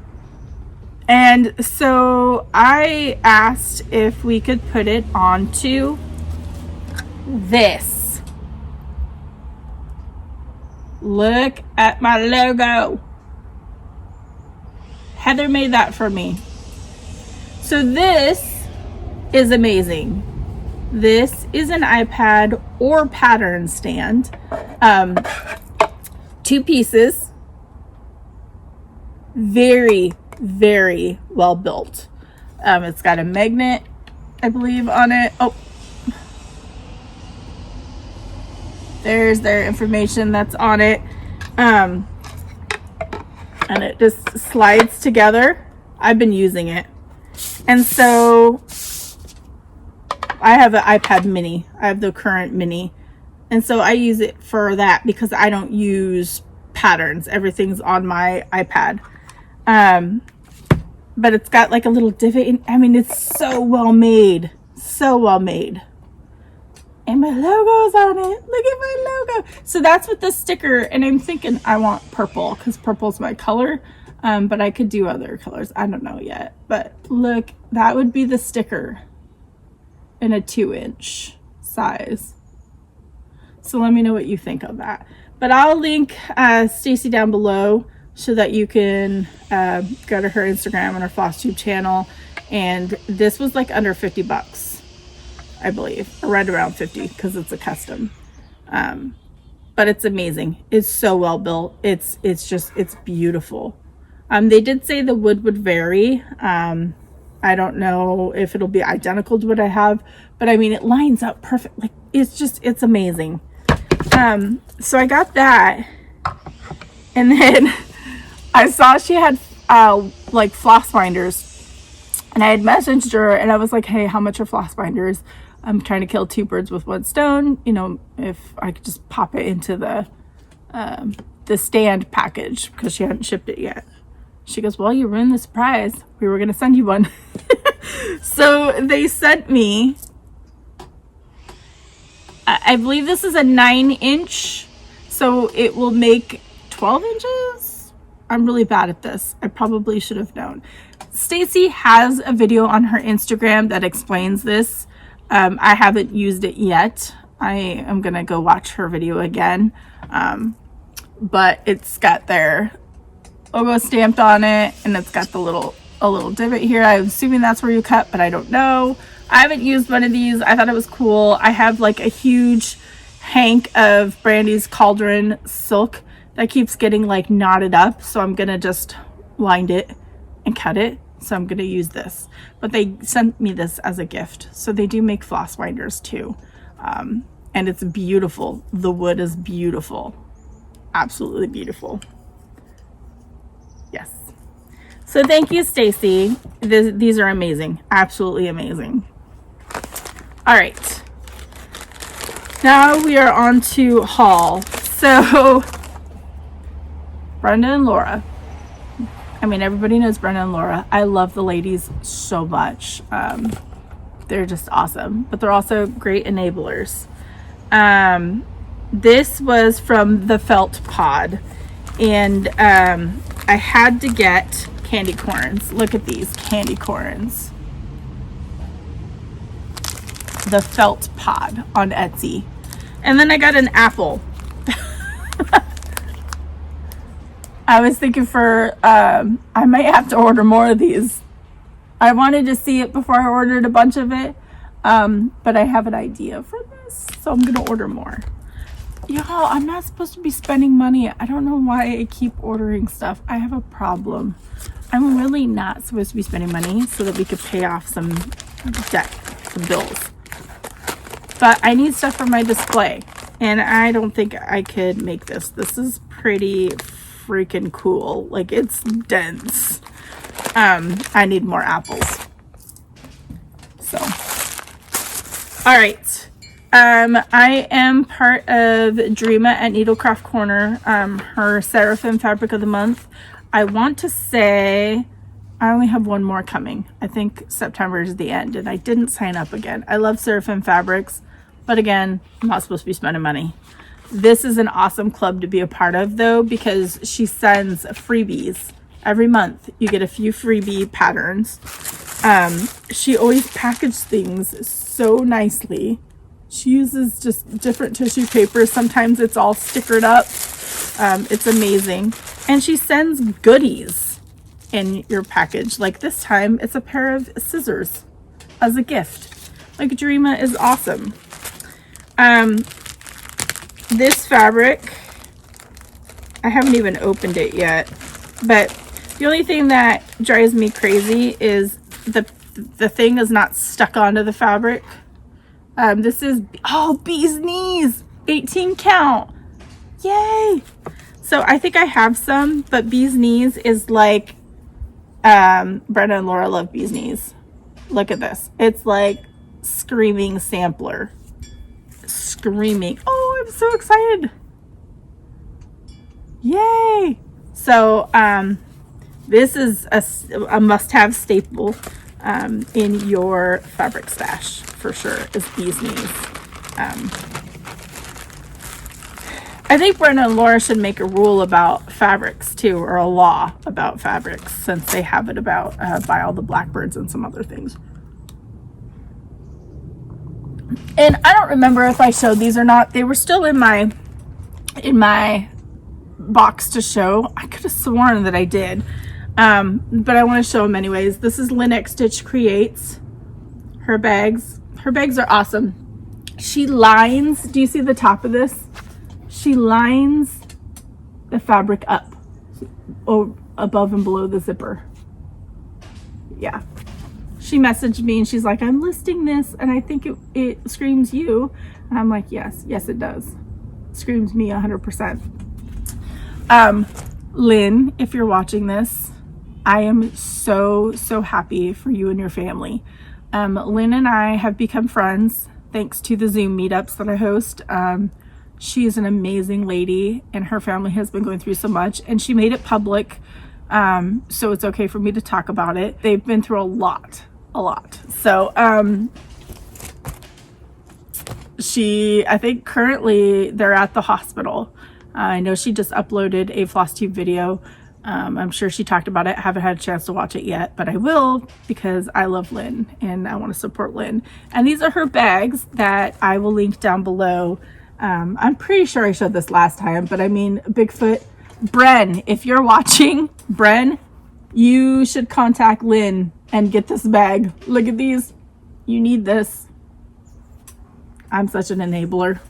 Speaker 1: so I asked if we could put it onto this. Look at my logo. Heather made that for me. So this is amazing. This is an iPad or pattern stand. 2 pieces. Very, very well built. It's got a magnet, I believe, on it. Oh, there's their information that's on it. And it just slides together. I've been using it. And so I have an iPad mini. I have the current mini. And so I use it for that because I don't use patterns. Everything's on my iPad. But it's got like a little divot in, I mean, it's so well made. So well made. And my logo's on it. Look at my logo. So that's what the sticker, and I'm thinking I want purple because purple's my color. But I could do other colors. I don't know yet. But look, that would be the sticker in a 2-inch size. So let me know what you think of that. But I'll link Stacie down below so that you can go to her Instagram and her Flosstube channel. And this was like under 50 bucks, I believe, or right around 50 because it's a custom. But it's amazing. It's so well built. It's beautiful. They did say the wood would vary. I don't know if it'll be identical to what I have, but I mean, it lines up perfect. Like, it's amazing. So I got that, and then I saw she had like floss binders, and I had messaged her and I was like, hey, how much are floss binders? I'm trying to kill 2 birds with 1 stone. You know, if I could just pop it into the stand package, because she hadn't shipped it yet. She goes, well, you ruined the surprise. We were going to send you one. So they sent me, I believe this is a 9-inch, so it will make 12 inches. I'm really bad at this. I probably should have known. Stacie has a video on her Instagram that explains this. I haven't used it yet. I am gonna go watch her video again. But it's got their logo stamped on it, and it's got a little divot here. I'm assuming that's where you cut, but I don't know. I haven't used one of these. I thought it was cool. I have like a huge hank of Brandy's cauldron silk that keeps getting like knotted up, so I'm gonna just wind it and cut it. So I'm gonna use this, but they sent me this as a gift. So they do make floss binders too, and it's beautiful. The wood is beautiful, absolutely beautiful. Yes. So thank you, Stacie. These are amazing, absolutely amazing. All right, now we are on to haul. So Brenda and Laura. I mean, everybody knows Brenda and Laura. I love the ladies so much. They're just awesome, but they're also great enablers. This was from Thefeltpod, and I had to get candy corns. Look at these candy corns. Thefeltpod on Etsy. And then I got an apple. I was thinking I might have to order more of these. I wanted to see it before I ordered a bunch of it. But I have an idea for this, so I'm gonna order more. Y'all, I'm not supposed to be spending money. I don't know why I keep ordering stuff. I have a problem. I'm really not supposed to be spending money so that we could pay off some debt, some bills. But I need stuff for my display, and I don't think I could make this. This is pretty freaking cool. Like, it's dense. I need more apples. So, all right. I am part of Dreama at Needlecraft Corner, her Seraphim Fabric of the Month. I want to say I only have one more coming. I think September is the end, and I didn't sign up again. I love Seraphim fabrics, but again, I'm not supposed to be spending money. This is an awesome club to be a part of, though, because she sends freebies every month. You get a few freebie patterns. She always packages things so nicely. She uses just different tissue paper. Sometimes it's all stickered up. It's amazing. And she sends goodies in your package. Like this time, it's a pair of scissors as a gift. Like, Dreama is awesome. This fabric, I haven't even opened it yet, but the only thing that drives me crazy is the thing is not stuck onto the fabric. This is, oh, bee's knees, 18 count. Yay. So I think I have some, but bee's knees is like, Brenda and Laura love bee's knees. Look at this. It's like screaming sampler. Screaming. Oh, I'm so excited. Yay. So, this is a must-have staple in your fabric stash for sure, is bee's knees. I think Brenda and Laura should make a rule about fabrics too, or a law about fabrics, since they have it about by all the blackbirds and some other things. And I don't remember if I showed these or not. They were still in my box to show. I could have sworn that I did, but I want to show them anyways. This is Lynnxstitchcreates. Her bags are awesome. She lines, do you see the top of this? She lines the fabric up above and below the zipper. Yeah. She messaged me and she's like, I'm listing this and I think it screams you. And I'm like, yes, it does. Screams me 100%. Lynn, if you're watching this, I am so happy for you and your family. Lynn and I have become friends thanks to the Zoom meetups that I host. She is an amazing lady and her family has been going through so much, and she made it public. So it's okay for me to talk about it. They've been through a lot. So, I think currently they're at the hospital. I know she just uploaded a Flosstube video. I'm sure she talked about it. I haven't had a chance to watch it yet, but I will, because I love Lynn and I want to support Lynn. And these are her bags that I will link down below. I'm pretty sure I showed this last time, but I mean, Bigfoot, Bren, if you're watching, Bren, you should contact Lynn and get this bag. Look at these. You need this. I'm such an enabler.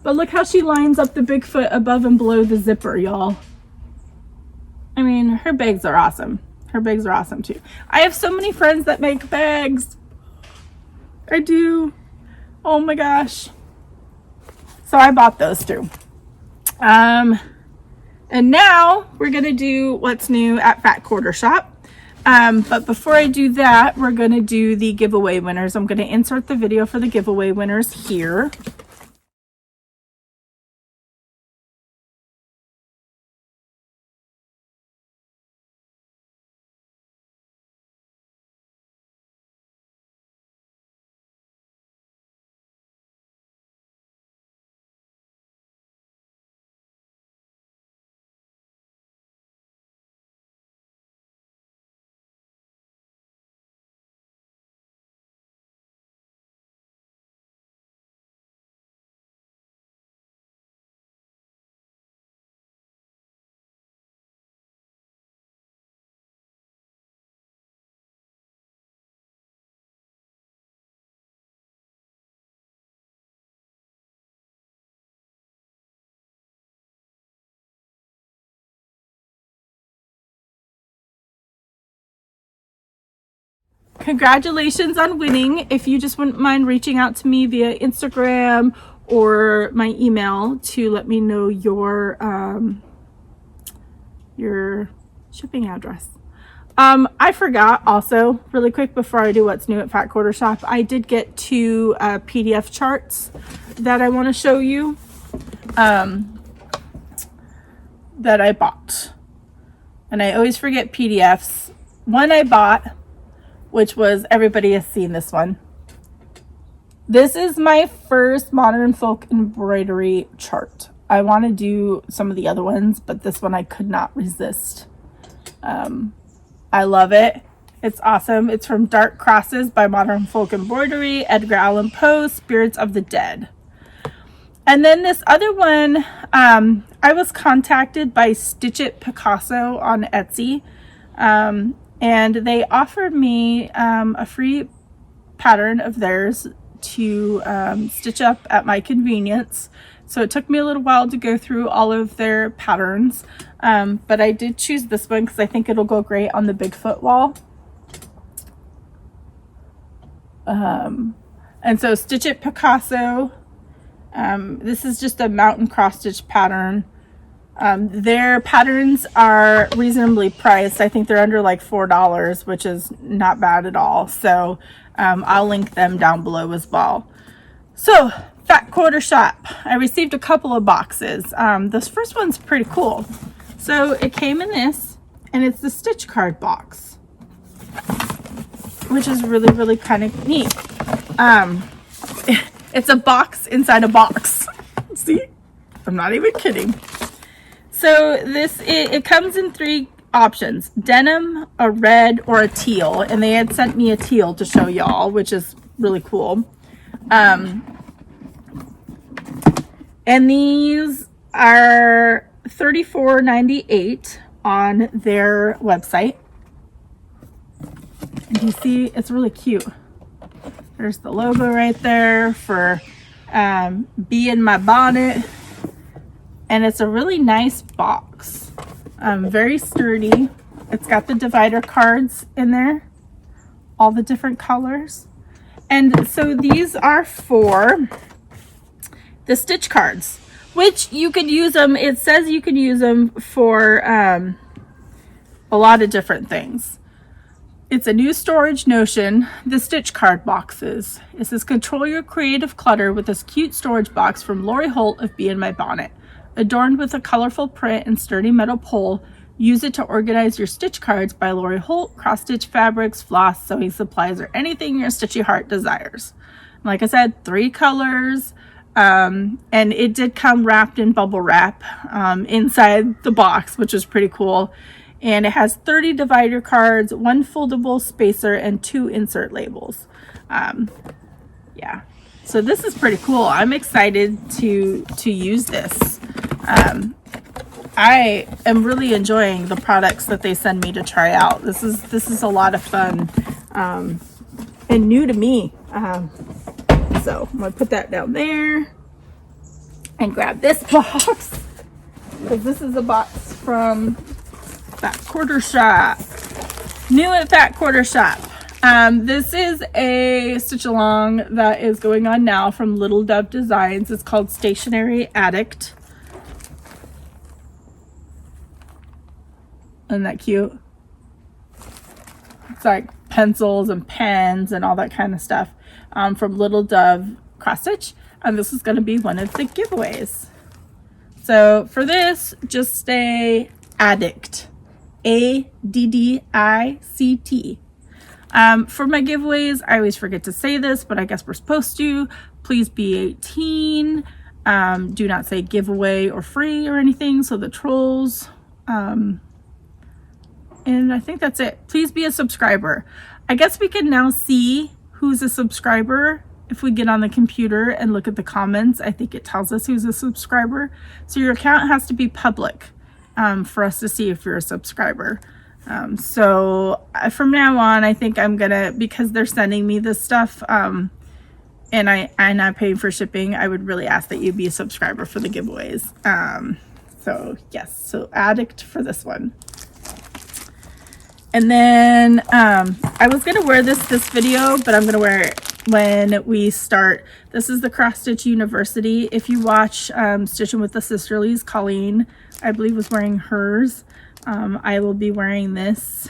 Speaker 1: But look how she lines up the Bigfoot above and below the zipper, y'all. I mean, her bags are awesome. Her bags are awesome too. I have so many friends that make bags. I do. Oh my gosh. So I bought those too. And now we're gonna do what's new at Fat Quarter Shop. But before I do that, we're gonna do the giveaway winners. I'm gonna insert the video for the giveaway winners here. Congratulations on winning. If you just wouldn't mind reaching out to me via Instagram or my email to let me know your shipping address. I forgot also, really quick before I do what's new at Fat Quarter Shop, I did get 2 PDF charts that I want to show you that I bought. And I always forget PDFs. One I bought, which was, everybody has seen this one. This is my first modern folk embroidery chart. I want to do some of the other ones, but this one I could not resist. I love it. It's awesome. It's from Dark Crosses by Modern Folk Embroidery, Edgar Allan Poe, Spirits of the Dead. And then this other one, I was contacted by Stitchitpicasso on Etsy. And they offered me a free pattern of theirs to stitch up at my convenience. So it took me a little while to go through all of their patterns, but I did choose this one because I think it'll go great on the Bigfoot wall. And so Stitchitpicasso, this is just a mountain cross stitch pattern. Their patterns are reasonably priced. I think they're under like $4, which is not bad at all. So I'll link them down below as well. So Fat Quarter Shop, I received a couple of boxes. This first one's pretty cool. So it came in this, and it's the stitch card box, which is really kind of neat. It's a box inside a box. See? I'm not even kidding. So this, it comes in 3 options: denim, a red, or a teal. And they had sent me a teal to show y'all, which is really cool. And these are $34.98 on their website. And you see, it's really cute. There's the logo right there for Bee in My Bonnet. And it's a really nice box. Very sturdy. It's got the divider cards in there, all the different colors. And so these are for the stitch cards, which you could use them. It says you can use them for a lot of different things. It's a new storage notion, the stitch card boxes. It says, control your creative clutter with this cute storage box from Lori Holt of Bee in My Bonnet. Adorned with a colorful print and sturdy metal pole, use it to organize your stitch cards by Lori Holt, cross-stitch fabrics, floss, sewing supplies, or anything your stitchy heart desires. Like I said, 3 colors, and it did come wrapped in bubble wrap inside the box, which is pretty cool. And it has 30 divider cards, 1 foldable spacer, and 2 insert labels. Yeah, so this is pretty cool. I'm excited to use this. I am really enjoying the products that they send me to try out. This is a lot of fun and new to me. So I'm gonna put that down there and grab this box, because this is a box from Fat Quarter Shop. New at Fat Quarter Shop. This is a stitch along that is going on now from Little Dove Designs. It's called Stationery Addict. Isn't that cute? It's like pencils and pens and all that kind of stuff from Little Dove Cross Stitch. And this is going to be one of the giveaways. So for this, just stay addict. ADDICT. For my giveaways, I always forget to say this, but I guess we're supposed to. Please be 18. Do not say giveaway or free or anything. So the trolls. And I think that's it. Please be a subscriber. I guess we can now see who's a subscriber if we get on the computer and look at the comments. I think it tells us who's a subscriber. So your account has to be public for us to see if you're a subscriber. So from now on, I think I'm gonna, because they're sending me this stuff and I'm not paying for shipping, I would really ask that you be a subscriber for the giveaways. So yes, so addict for this one. And then I was gonna wear this video, but I'm gonna wear it when we start. This is the Cross Stitch University. If you watch Stitching with the Sisterlies, Colleen, I believe, was wearing hers. I will be wearing this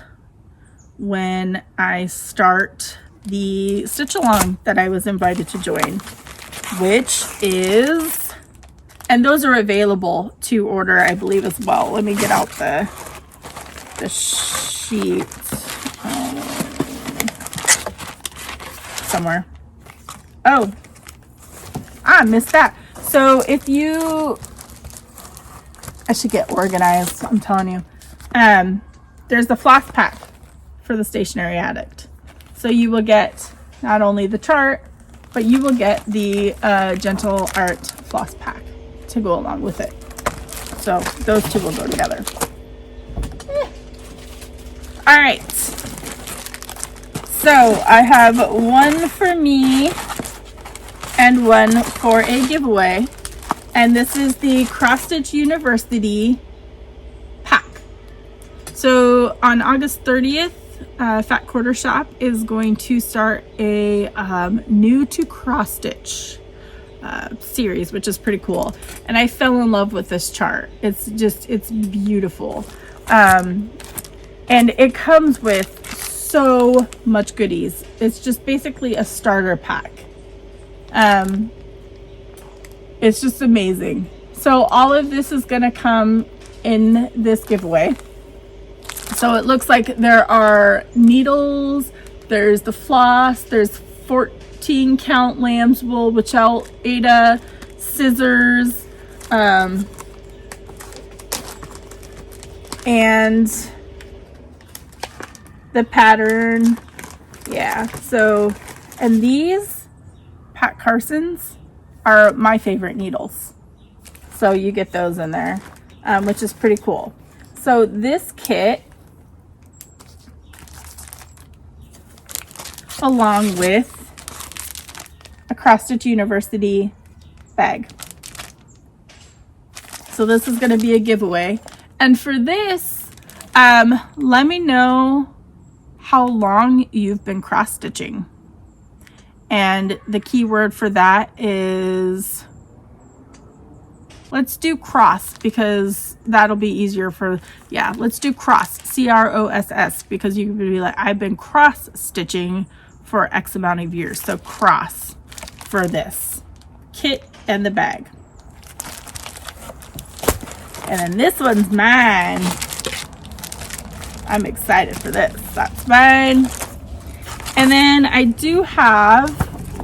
Speaker 1: when I start the stitch along that I was invited to join, which is, and those are available to order, I believe, as well. Let me get out the sheet somewhere. Oh, I missed that. So if you, I should get organized, I'm telling you. There's the floss pack for the Stationery Addict. So you will get not only the chart, but you will get the Gentle Art floss pack to go along with it. So those two will go together. All right. So I have one for me and one for a giveaway. And this is the Cross Stitch University pack. So on August 30th, Fat Quarter Shop is going to start a new to cross stitch series, which is pretty cool. And I fell in love with this chart. It's beautiful. And it comes with so much goodies. It's just basically a starter pack. It's just amazing. So all of this is going to come in this giveaway. So it looks like there are needles, there's the floss, there's 14 count lamb's wool, without Ada, scissors, And the pattern, yeah. So, and these Pat Carsons are my favorite needles. So you get those in there, which is pretty cool. So this kit, along with a Cross Stitch University bag. So this is going to be a giveaway. And for this, let me know how long you've been cross stitching. And the key word for that is, let's do cross, because that'll be easier for, yeah, let's do cross, C-R-O-S-S, because you could be like, I've been cross stitching for X amount of years. So cross for this kit and the bag. And then this one's mine. I'm excited for this. That's mine. And then I do have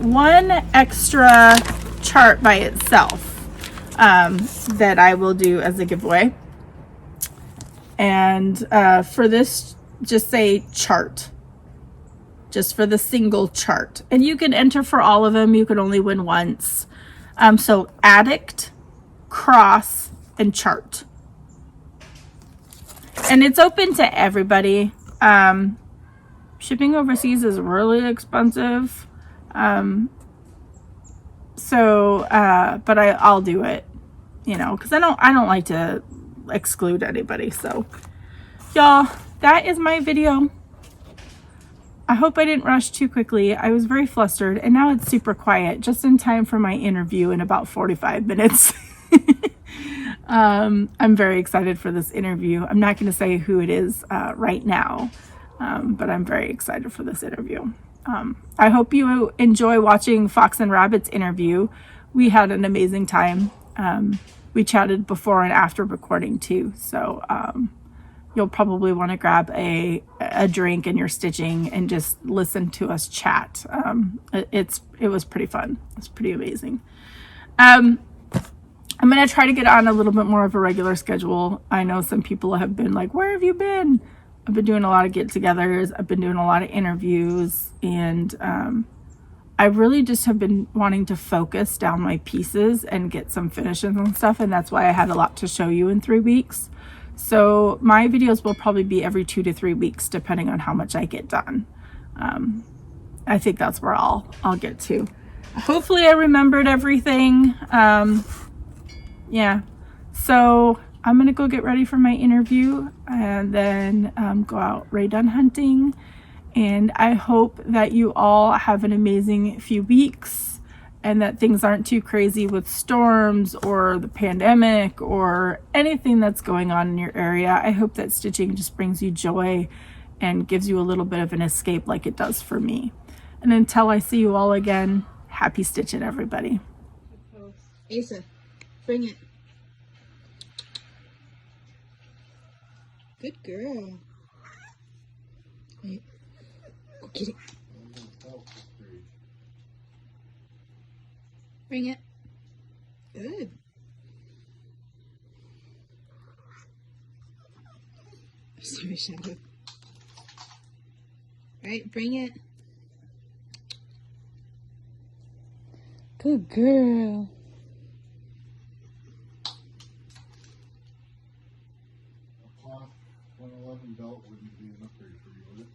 Speaker 1: one extra chart by itself that I will do as a giveaway. And for this, just say chart. Just for the single chart. And you can enter for all of them. You can only win once. So addict, cross, and chart. And it's open to everybody. Shipping overseas is really expensive. But I'll do it, you know, because I don't like to exclude anybody. So y'all, that is my video. I hope I didn't rush too quickly. I was very flustered, and now it's super quiet, just in time for my interview in about 45 minutes. I'm very excited for this interview. I'm not going to say who it is right now, but I'm very excited for this interview. I hope you enjoy watching Fox and Rabbit's interview. We had an amazing time. We chatted before and after recording too, so you'll probably want to grab a drink and you're stitching and just listen to us chat. It was pretty fun. It's pretty amazing. I'm going to try to get on a little bit more of a regular schedule. I know some people have been like, where have you been? I've been doing a lot of get-togethers. I've been doing a lot of interviews, and I really just have been wanting to focus down my pieces and get some finishes and stuff, and that's why I had a lot to show you in 3 weeks. So my videos will probably be every 2 to 3 weeks, depending on how much I get done. I think that's where I'll get to. Hopefully I remembered everything. Yeah, so I'm gonna go get ready for my interview and then go out ray gun hunting. And I hope that you all have an amazing few weeks and that things aren't too crazy with storms or the pandemic or anything that's going on in your area. I hope that stitching just brings you joy and gives you a little bit of an escape like it does for me. And until I see you all again, happy stitching, everybody.
Speaker 2: Asa, bring it. Good girl. Wait. Go get it. Bring it. Good. Sorry, Shadow. Right, bring it. Good girl. A cloth 111 belt wouldn't be enough for you, would it?